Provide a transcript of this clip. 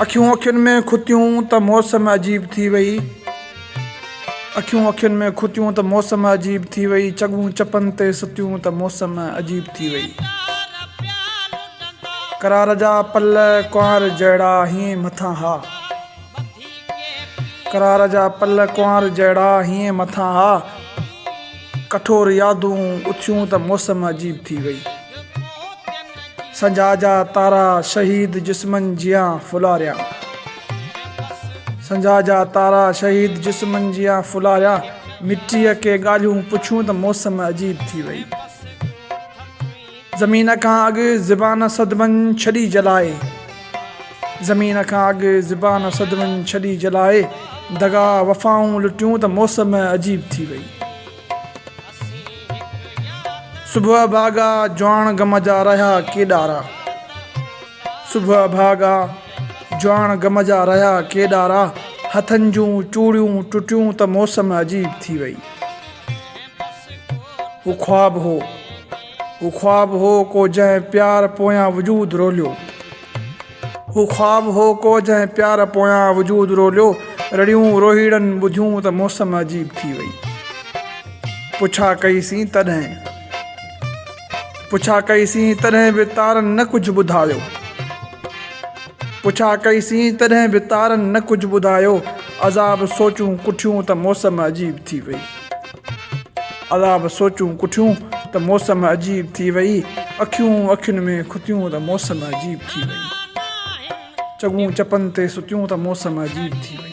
अखियूं अखियुनि में खुतियूं त मौसम अजीब थी वई। अखियूं अखियुनि में खुतियूं त मौसम अजीब थी वई। चगूं चपनि ते सुतियूं त मौसम अजीब थी वई। करार जा पल कुंवार जहिड़ा हीअं मथां हा। करार जा पल कुंवार जहिड़ा हीअं मथां हा। कठोर यादूं उथियूं त मौसम अजीब थी वई। संझा जा तारा शहीद जिस्मनि जियां फुलारिया। संझा जा तारा शहीद जिस्मनि जियां फुलारिया। मिटीअ के ॻाल्हियूं पुछियूं त मौसम अजीब थी वई। ज़मीन खां अॻु ज़बान सदमनि छॾी जलाए। ज़मीन खां अॻु ज़बान सदमनि छॾी जलाए। दगा वफ़ाऊं लुटियूं त मौसम अजीब थी वई। सुबुह भागा जुवान ग़म जा रहिया केॾारा। सुबुह भागा जुवान ग़म जा रहिया केॾारा। हथनि जूं चूड़ियूं टुटियूं त मौसम अजीब थी वई। हू ख्वाब हो, हू ख्वाब हो को जंहिं प्यार पोयां वजूद रोलियो। हू ख्वाब हो को जंहिं प्यार पोयां वजूद रोलियो। रड़ियूं रोहीड़नि ॿुधियूं त मौसम अजीब थी वई। पुछा कईसीं तॾहिं, पुछा कईसीं तॾहिं बि तारनि न कुझु ॿुधायो। पुछा कईसीं तॾहिं बि तारनि न कुझु ॿुधायो। अज़ाब सोचूं कुठियूं त मौसम अजीब थी वई। अज़ाब सोचूं कुठियूं त मौसम अजीब थी वई। अखियूं अखियुनि में खुतियूं त मौसम अजीब थी वई। चगूं चपनि ते सुतियूं त मौसम अजीब थी वई।